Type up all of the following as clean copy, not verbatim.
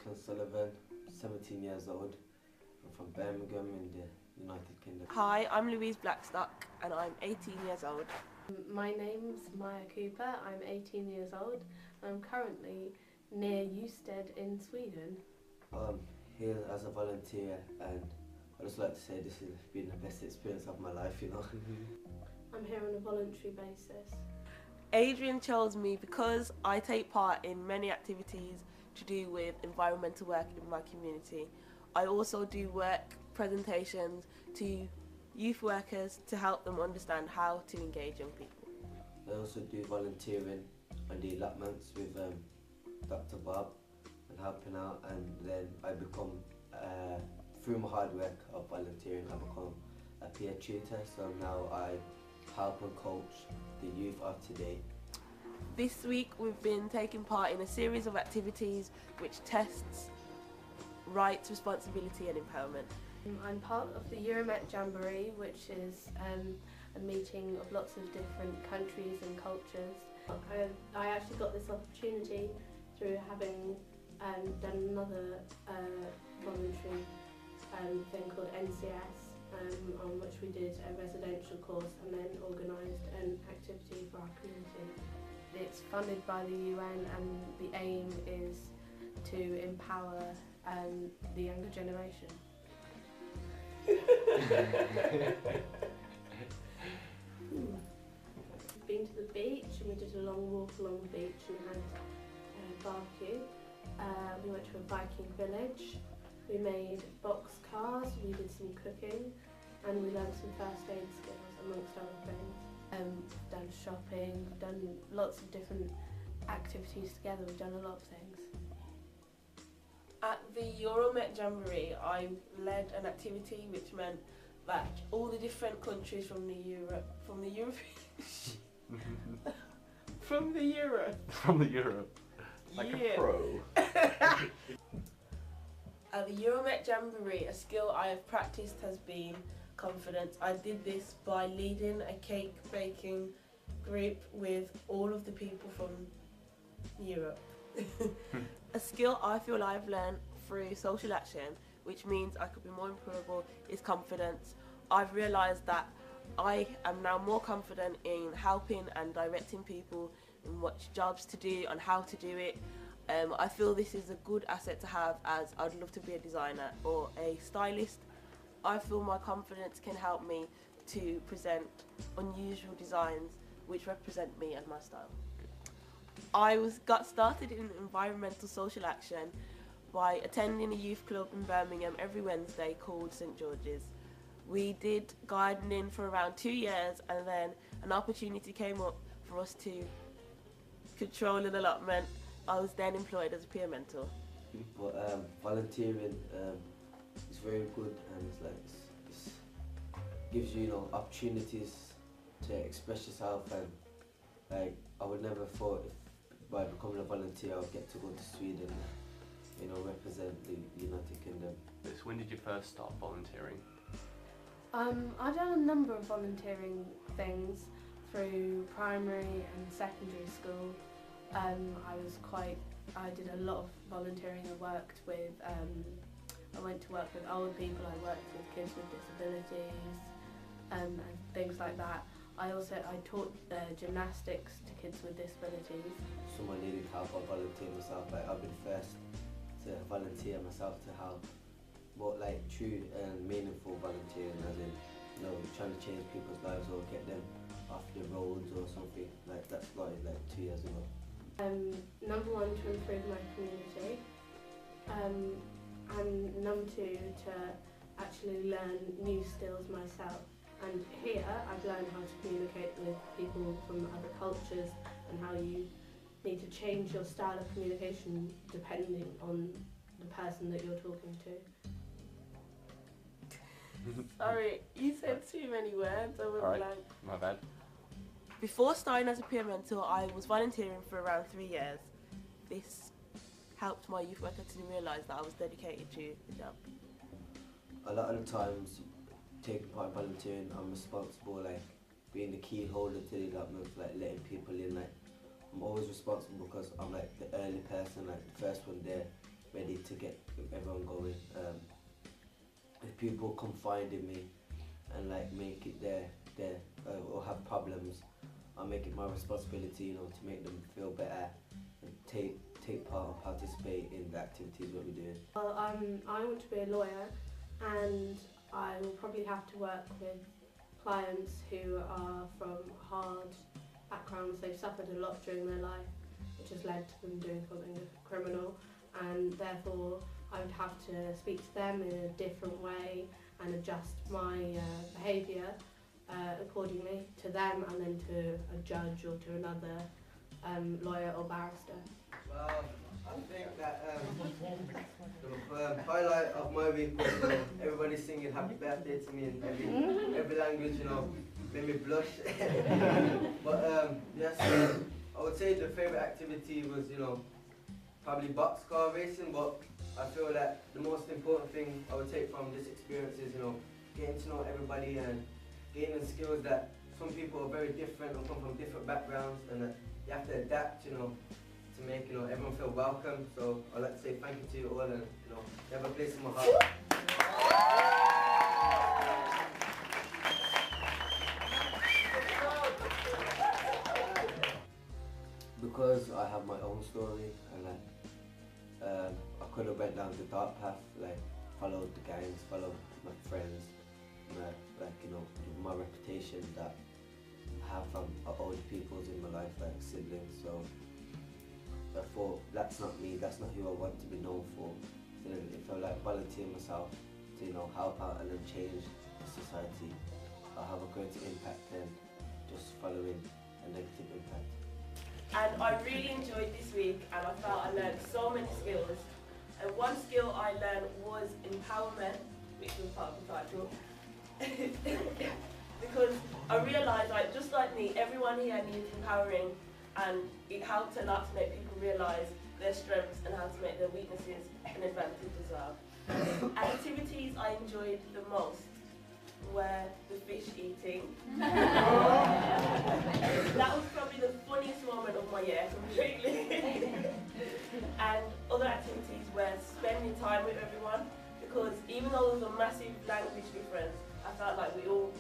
Declan Sullivan, 17 years old. I'm from Birmingham in the United Kingdom. Hi, I'm Louise Blackstock and I'm 18 years old. My name's Maya Cooper, I'm 18 years old. I'm currently near Eusted in Sweden. I'm here as a volunteer and I'd just like to say this has been the best experience of my life, you know. I'm here on a voluntary basis. Adrian chose me because I take part in many activities to do with environmental work in my community. I also do work presentations to youth workers to help them understand how to engage young people. I also do volunteering on the allotments with Dr. Bob and helping out, and then I become, through my hard work of volunteering, I become a peer tutor, so now I help and coach the youth of today. This week we've been taking part in a series of activities which tests rights, responsibility and empowerment. I'm part of the Euromet Jamboree, which is a meeting of lots of different countries and cultures. I actually got this opportunity through having done another voluntary thing called NCS, on which we did a residential course and then organised an activity for our community. It's funded by the UN and the aim is to empower the younger generation. We've been to the beach and we did a long walk along the beach and had a barbecue. We went to a Viking village. We made box cars, we did some cooking and we learned some first aid skills amongst other things. We've done shopping, we've done lots of different activities together, we've done a lot of things. At the Euromet Jamboree I led an activity which meant that all the different countries from the Europe From the Europe. Like Yeah. a pro. At the Euromet Jamboree, a skill I have practiced has been confidence. I did this by leading a cake baking group with all of the people from Europe. A skill I feel I've learned through social action, which means I could be more improvable, is confidence. I've realised that I am now more confident in helping and directing people in what jobs to do and how to do it. I feel this is a good asset to have, as I'd love to be a designer or a stylist. I feel my confidence can help me to present unusual designs which represent me and my style. I got started in environmental social action by attending a youth club in Birmingham every Wednesday called St George's. We did gardening for around 2 years and then an opportunity came up for us to control an allotment. I was then employed as a peer mentor. But volunteering is very good, and it's gives you, opportunities to express yourself, and I would never thought if by becoming a volunteer I'd get to go to Sweden, represent the United Kingdom. So when did you first start volunteering? I've done a number of volunteering things through primary and secondary school. I did a lot of volunteering. I went to work with old people, I worked with kids with disabilities and things like that. I taught gymnastics to kids with disabilities. Someone needed help, I volunteered myself. I'll be the first to volunteer myself to help. But true and meaningful volunteering, as in, trying to change people's lives or get them off the roads or something. That started 2 years ago. Number one, to improve my community, and number two, to actually learn new skills myself. And here I've learned how to communicate with people from other cultures and how you need to change your style of communication depending on the person that you're talking to. Sorry, you said too many words, I went blank. My bad. Before starting as a peer mentor, I was volunteering for around 3 years. This helped my youth worker to realise that I was dedicated to the job. A lot of the times, taking part in volunteering, I'm responsible, being the key holder to the allotments, letting people in. I'm always responsible because I'm the early person, the first one there, ready to get everyone going. If people confide in me and like make it their or have problems, I'll make it my responsibility, you know, to make them feel better and take part and participate in the activities what we're doing. Well, I want to be a lawyer, and I will probably have to work with clients who are from hard backgrounds. They've suffered a lot during their life, which has led to them doing something criminal, and therefore I would have to speak to them in a different way and adjust my behaviour accordingly to them and then to a judge or to another lawyer or barrister. Well, I think that the highlight of my week was everybody singing happy birthday to me in every language, you know, made me blush. But yes, I would say the favourite activity was, you know, probably boxcar racing, but I feel that the most important thing I would take from this experience is, you know, getting to know everybody and gaining skills that some people are very different and come from different backgrounds, and that you have to adapt, you know, to make, you know, everyone feel welcome. So I'd like to say thank you to you all, and, you know, you have a place in my heart. Because I have my own story, and like I could have went down the dark path, like followed the gangs, followed my friends, like, you know, my reputation that I have from older peoples in my life, like siblings. So I thought that's not me, that's not who I want to be known for. So then it felt like volunteering myself to, you know, help out and then change the society. I'll have a greater impact than just following a negative impact. And I really enjoyed this week, and I felt I learned so many skills. And one skill I learned was empowerment, which was part of the title. Because I realised, like, just like me, everyone here needs empowering, and it helped a lot to make people realise their strengths and how to make their weaknesses an advantage as well. Activities I enjoyed the most were the fish eating. That was probably the funniest moment of my year, completely. And other activities were spending time with everyone, because even though there was a massive language difference, I felt like we all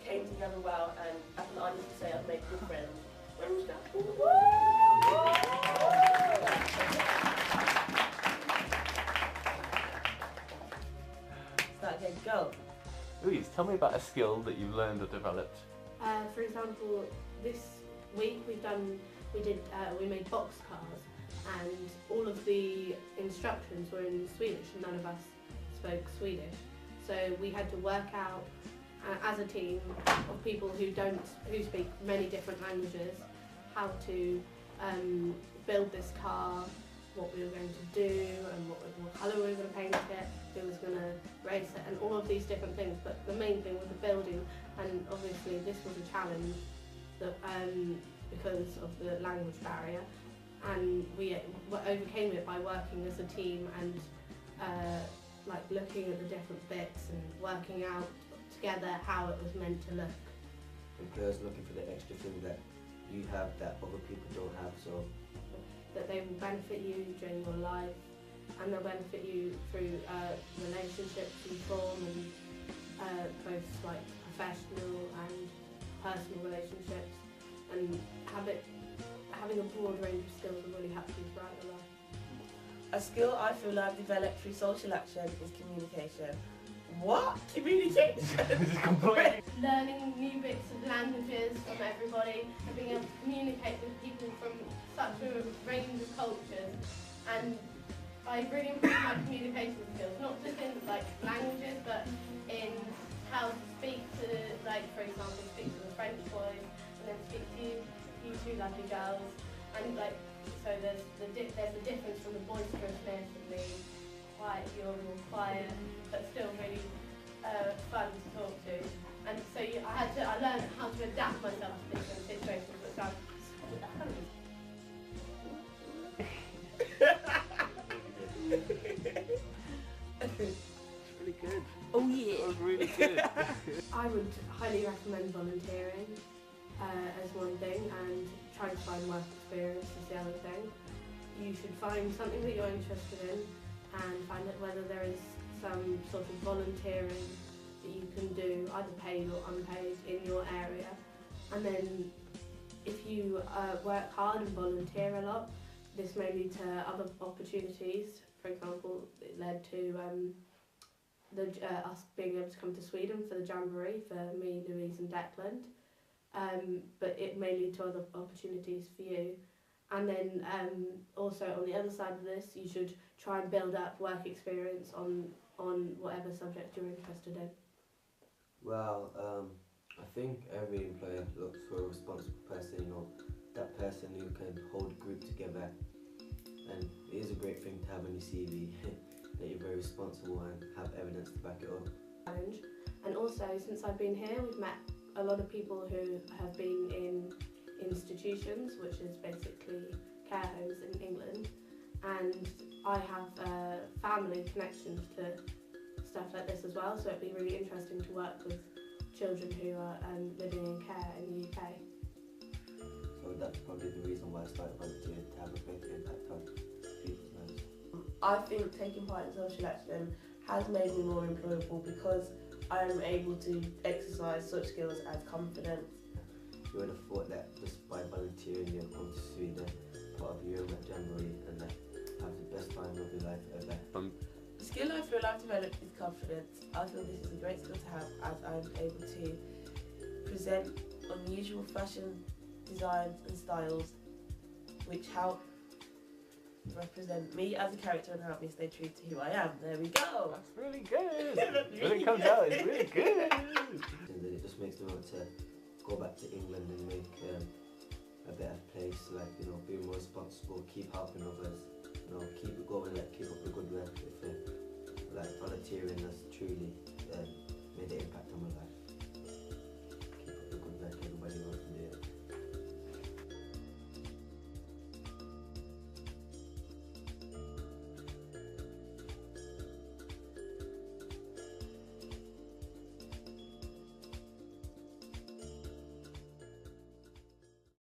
came together well, and I can honestly say I've made good friends. When was that? Start again, go. Louise, tell me about a skill that you learned or developed. For example, this week we made box cars, and all of the instructions were in Swedish, and none of us spoke Swedish. So we had to work out as a team of people who speak many different languages, how to build this car, what we were going to do, and what colour we were going to paint it, who was going to race it, and all of these different things. But the main thing was the building, and obviously this was a challenge that, because of the language barrier, and we overcame it by working as a team and like looking at the different bits and working out together how it was meant to look. Employers looking for the extra thing that you have that other people don't have, so that they will benefit you during your life, and they'll benefit you through relationships you form, and both like professional and personal relationships, and having a broad range of skills will really help you throughout your life. A skill I feel I've developed through social action is communication. What? Communication? This is completely... Learning new bits of languages from everybody and being able to communicate with people from such a range of cultures, and I really improved my communication skills, not just in like languages, but in how to speak to, like, for example, speak to the French boys and then speak to you two lovely girls, and like, so there's the difference from the boisterousness and the quiet, you're more quiet, but still really fun to talk to. And so I learned how to adapt myself to different situations, which I'm really good. Oh yeah. That was really good. I would highly recommend volunteering as one thing, and trying to find work experience is the other thing. you should find something that you're interested in and find out whether there is some sort of volunteering that you can do, either paid or unpaid, in your area. And then if you work hard and volunteer a lot, this may lead to other opportunities. For example, it led to us being able to come to Sweden for the Jamboree for me, Louise and Declan. But it may lead to other opportunities for you. And then also on the other side of this, you should try and build up work experience on whatever subject you're interested in. Well, I think every employer looks for a responsible person, you know, that person who can hold a group together. And it is a great thing to have on your CV that you're very responsible and have evidence to back it up. Challenge. And also, since I've been here, we've met a lot of people who have been in institutions, which is basically care homes in England, and I have family connections to stuff like this as well, so it'd be really interesting to work with children who are living in care in the UK. So that's probably the reason why I started volunteering, to have a greater impact on people's lives. I think taking part in social action has made me more employable because I am able to exercise such skills as confidence. You would have thought that just by volunteering you'll come to Sweden, part of the Euromet Jamboree, and have the best time of your life ever. The skill I feel I've developed is confidence. I feel this is a great skill to have as I'm able to present unusual fashion designs and styles which help represent me as a character and help me stay true to who I am. There we go. That's really good. When it comes out, it's really good. It just makes me want to go back to England and make a better place, like, you know, be more responsible, keep helping others, you know, keep it going, like, keep up the good work with like volunteering